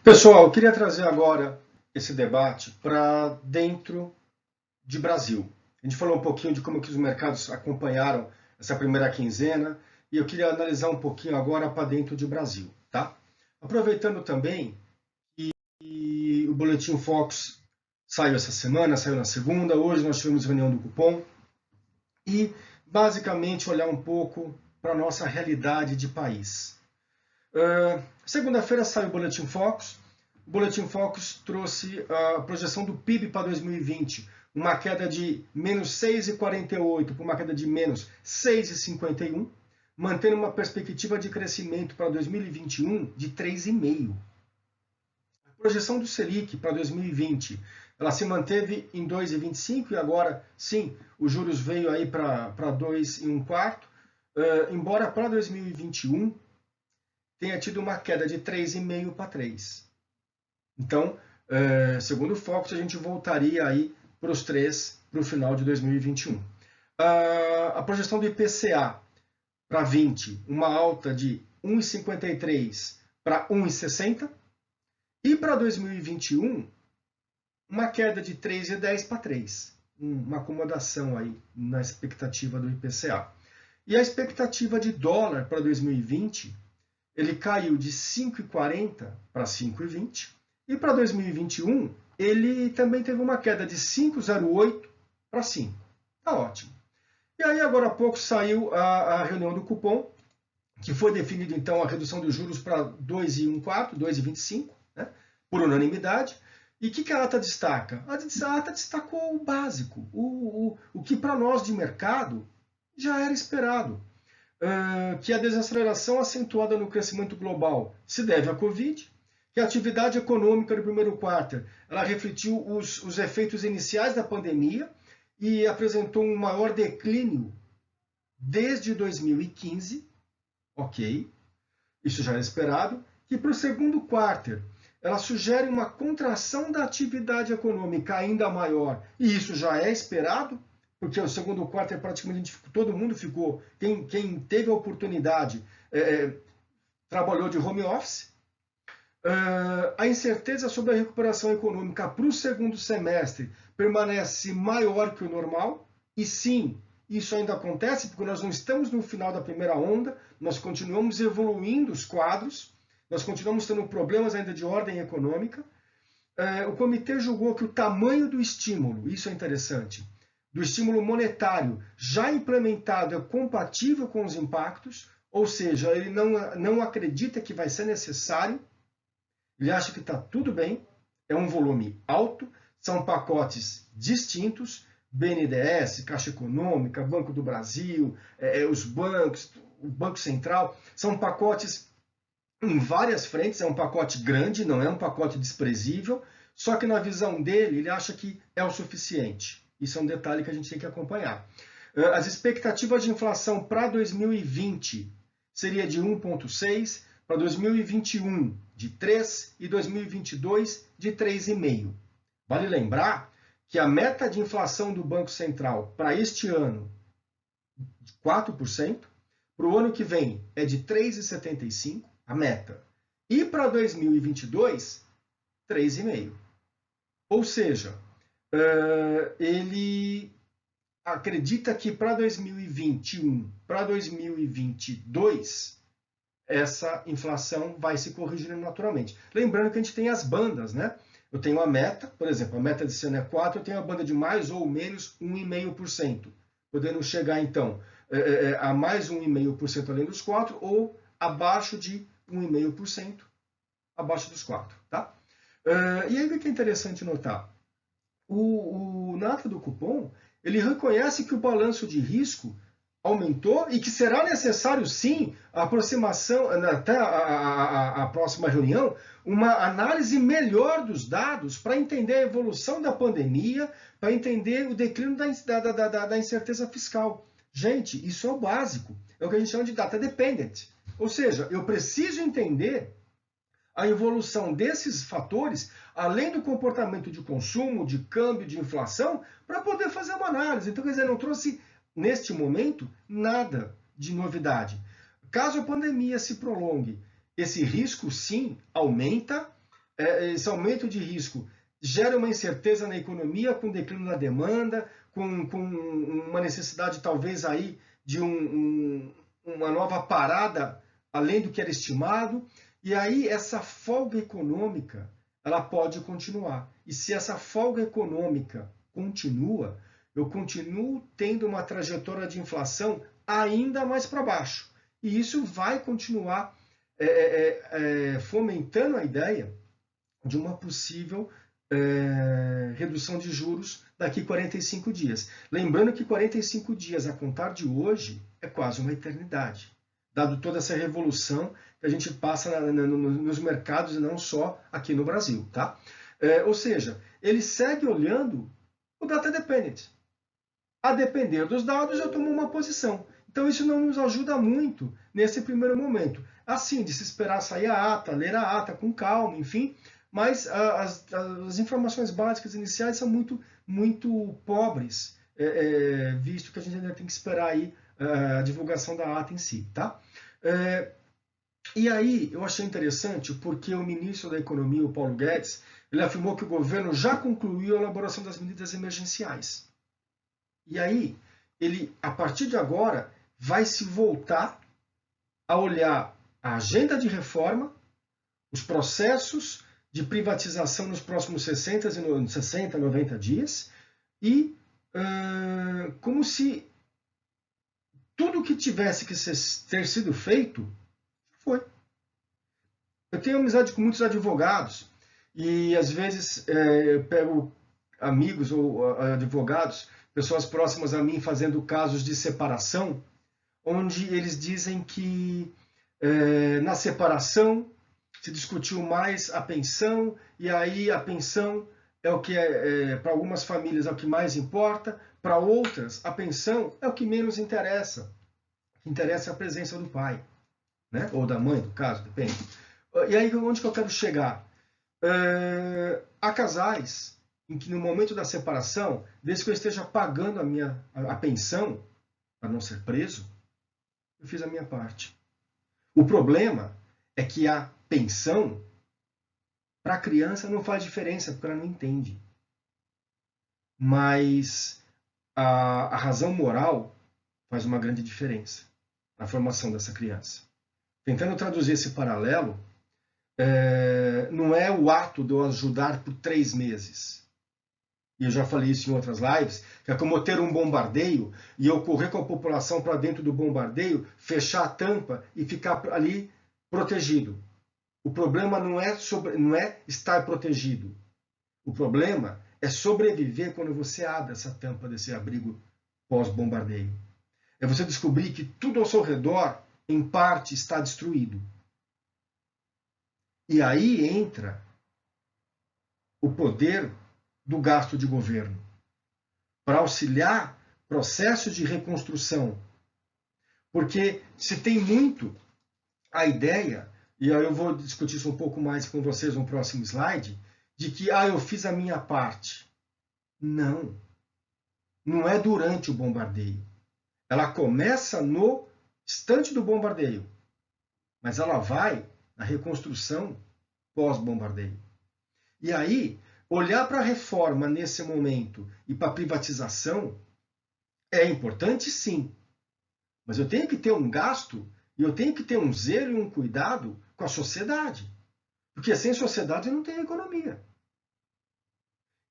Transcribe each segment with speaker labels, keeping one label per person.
Speaker 1: Pessoal, eu queria trazer agora esse debate para dentro de Brasil. A gente falou um pouquinho de como que os mercados acompanharam essa primeira quinzena e eu queria analisar um pouquinho agora para dentro de Brasil, tá? Aproveitando também que o Boletim Focus saiu essa semana, saiu na segunda, hoje nós tivemos reunião do cupom e basicamente olhar um pouco para a nossa realidade de país. Segunda-feira saiu o Boletim Focus. O Boletim Focus trouxe a projeção do PIB para 2020, uma queda de menos 6,48 para uma queda de menos 6,51, mantendo uma perspectiva de crescimento para 2021 de 3,5. A projeção do Selic para 2020, ela se manteve em 2,25 e agora, sim, os juros veio aí para 2,25, embora para 2021 tenha tido uma queda de 3,5 para 3. Então, segundo o Focus, a gente voltaria aí para os 3 para o final de 2021. A projeção do IPCA para 20, uma alta de 1,53 para 1,60. E para 2021, uma queda de 3,10 para 3. Uma acomodação aí na expectativa do IPCA. E a expectativa de dólar para 2020, ele caiu de 5,40 para 5,20. E para 2021, ele também teve uma queda de 5,08 para 5. Tá ótimo. E aí, agora há pouco, saiu a reunião do cupom, que foi definido, então, a redução dos juros para 2,25, 2,25, né, por unanimidade. E o que a ata destaca? A ata destacou o básico, o que para nós de mercado já era esperado. Que a desaceleração acentuada no crescimento global se deve à Covid, que a atividade econômica do primeiro quarto ela refletiu os efeitos iniciais da pandemia e apresentou um maior declínio desde 2015, ok, isso já é esperado, que para o segundo quarto ela sugere uma contração da atividade econômica ainda maior, e isso já é esperado, porque o segundo quarto praticamente todo mundo ficou, quem teve a oportunidade trabalhou de home office. A incerteza sobre a recuperação econômica para o segundo semestre permanece maior que o normal, e sim, isso ainda acontece porque nós não estamos no final da primeira onda, nós continuamos evoluindo os quadros, nós continuamos tendo problemas ainda de ordem econômica. O comitê julgou que o tamanho do estímulo, isso é interessante, do estímulo monetário já implementado é compatível com os impactos, ou seja, ele não acredita que vai ser necessário. Ele acha que está tudo bem, é um volume alto, são pacotes distintos, BNDES, Caixa Econômica, Banco do Brasil, os bancos, o Banco Central, são pacotes em várias frentes, é um pacote grande, não é um pacote desprezível, só que na visão dele, ele acha que é o suficiente. Isso é um detalhe que a gente tem que acompanhar. As expectativas de inflação para 2020 seria de 1,6%, para 2021 de 3 e 2022 de 3,5. Vale lembrar que a meta de inflação do Banco Central para este ano de 4%, para o ano que vem é de 3,75, a meta. E para 2022, 3,5. Ou seja, ele acredita que para 2021, para 2022, essa inflação vai se corrigindo naturalmente. Lembrando que a gente tem as bandas, né? Eu tenho a meta, por exemplo, a meta desse ano é 4, eu tenho a banda de mais ou menos 1,5%, podendo chegar, então, a mais 1,5% além dos 4, ou abaixo de 1,5%, abaixo dos 4, tá? E aí o que é interessante notar? Na ata do cupom, ele reconhece que o balanço de risco aumentou e que será necessário, sim, a aproximação, até a próxima reunião, uma análise melhor dos dados para entender a evolução da pandemia, para entender o declínio da incerteza fiscal. Gente, isso é o básico. É o que a gente chama de data dependent. Ou seja, eu preciso entender a evolução desses fatores, além do comportamento de consumo, de câmbio, de inflação, para poder fazer uma análise. Então, quer dizer, não trouxe neste momento, nada de novidade. Caso a pandemia se prolongue, esse risco sim aumenta, esse aumento de risco gera uma incerteza na economia, com declínio na demanda, com uma necessidade talvez aí de uma nova parada além do que era estimado, e aí essa folga econômica ela pode continuar. E se essa folga econômica continua, eu continuo tendo uma trajetória de inflação ainda mais para baixo. E isso vai continuar fomentando a ideia de uma possível redução de juros daqui a 45 dias. Lembrando que 45 dias a contar de hoje é quase uma eternidade, dado toda essa revolução que a gente passa nos mercados e não só aqui no Brasil. Tá? Ou seja, ele segue olhando o data dependent. A depender dos dados, eu tomo uma posição. Então, isso não nos ajuda muito nesse primeiro momento. Assim, de se esperar sair a ata, ler a ata com calma, enfim, mas as informações básicas iniciais são muito pobres, visto que a gente ainda tem que esperar aí a divulgação da ata em si. Tá? E aí, eu achei interessante porque o ministro da Economia, o Paulo Guedes, ele afirmou que o governo já concluiu a elaboração das medidas emergenciais. E aí, ele, a partir de agora, vai se voltar a olhar a agenda de reforma, os processos de privatização nos próximos 60, 90 dias, e como se tudo que tivesse que ter sido feito, foi. Eu tenho amizade com muitos advogados, e às vezes eu pego amigos ou advogados, pessoas próximas a mim fazendo casos de separação, onde eles dizem que na separação se discutiu mais a pensão, e aí a pensão é o que para algumas famílias é o que mais importa, para outras a pensão é o que menos interessa. O que interessa é a presença do pai, né? Ou da mãe, no caso, depende. E aí onde que eu quero chegar? Há casais em que no momento da separação, desde que eu esteja pagando a pensão, para não ser preso, eu fiz a minha parte. O problema é que a pensão, para a criança, não faz diferença, porque ela não entende. Mas a razão moral faz uma grande diferença na formação dessa criança. Tentando traduzir esse paralelo, não é o ato de eu ajudar por 3 meses. E eu já falei isso em outras lives, que é como eu ter um bombardeio e eu correr com a população para dentro do bombardeio, fechar a tampa e ficar ali protegido. O problema não é estar protegido. O problema é sobreviver quando você abre essa tampa desse abrigo pós-bombardeio. É você descobrir que tudo ao seu redor, em parte, está destruído. E aí entra o poder do gasto de governo para auxiliar processos de reconstrução. Porque se tem muito a ideia, e aí eu vou discutir isso um pouco mais com vocês no próximo slide, de que eu fiz a minha parte. Não. Não é durante o bombardeio. Ela começa no instante do bombardeio, mas ela vai na reconstrução pós-bombardeio. E aí, olhar para a reforma nesse momento e para a privatização é importante, sim. Mas eu tenho que ter um gasto e eu tenho que ter um zelo e um cuidado com a sociedade. Porque sem sociedade não tem economia.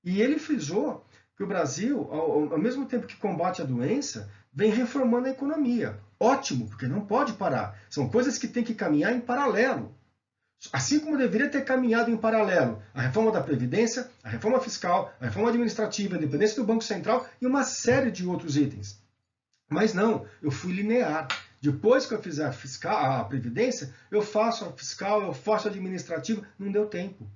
Speaker 1: E ele frisou que o Brasil, ao mesmo tempo que combate a doença, vem reformando a economia. Ótimo, porque não pode parar. São coisas que têm que caminhar em paralelo. Assim como deveria ter caminhado em paralelo a reforma da Previdência, a reforma fiscal, a reforma administrativa, a independência do Banco Central e uma série de outros itens. Mas não, eu fui linear. Depois que eu fizer a Previdência, eu faço a fiscal, eu faço a administrativa. Não deu tempo.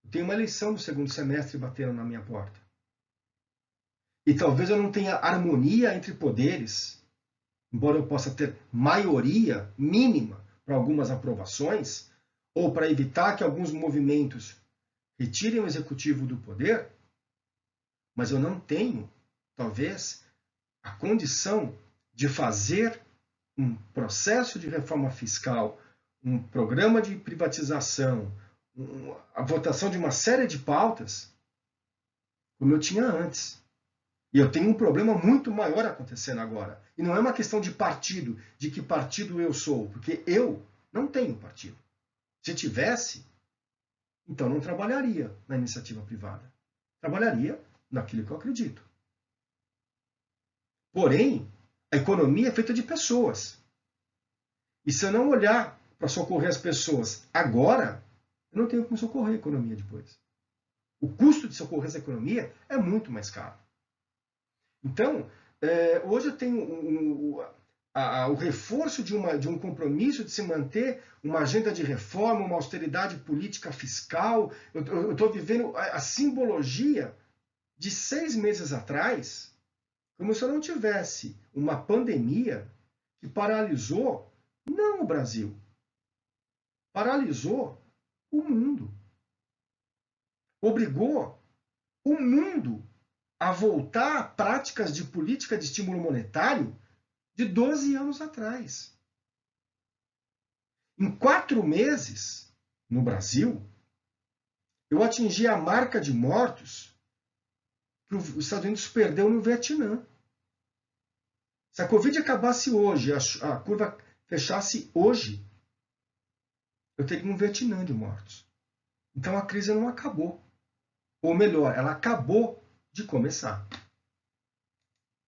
Speaker 1: Tem uma eleição do segundo semestre batendo na minha porta. E talvez eu não tenha harmonia entre poderes, embora eu possa ter maioria mínima para algumas aprovações, ou para evitar que alguns movimentos retirem o executivo do poder, mas eu não tenho, talvez, a condição de fazer um processo de reforma fiscal, um programa de privatização, a votação de uma série de pautas como eu tinha antes. E eu tenho um problema muito maior acontecendo agora. E não é uma questão de partido, de que partido eu sou, porque eu não tenho partido. Se tivesse, então não trabalharia na iniciativa privada. Trabalharia naquilo que eu acredito. Porém, a economia é feita de pessoas. E se eu não olhar para socorrer as pessoas agora, eu não tenho como socorrer a economia depois. O custo de socorrer essa economia é muito mais caro. Então, hoje eu tenho o reforço de um compromisso de se manter uma agenda de reforma, uma austeridade política fiscal. Eu estou vivendo a simbologia de 6 meses atrás, como se eu não tivesse uma pandemia que paralisou, não o Brasil, paralisou o mundo. Obrigou o mundo a voltar a práticas de política de estímulo monetário de 12 anos atrás. Em 4 meses, no Brasil, eu atingi a marca de mortos que os Estados Unidos perdeu no Vietnã. Se a Covid acabasse hoje, a curva fechasse hoje, eu teria um Vietnã de mortos. Então a crise não acabou. Ou melhor, ela acabou de começar.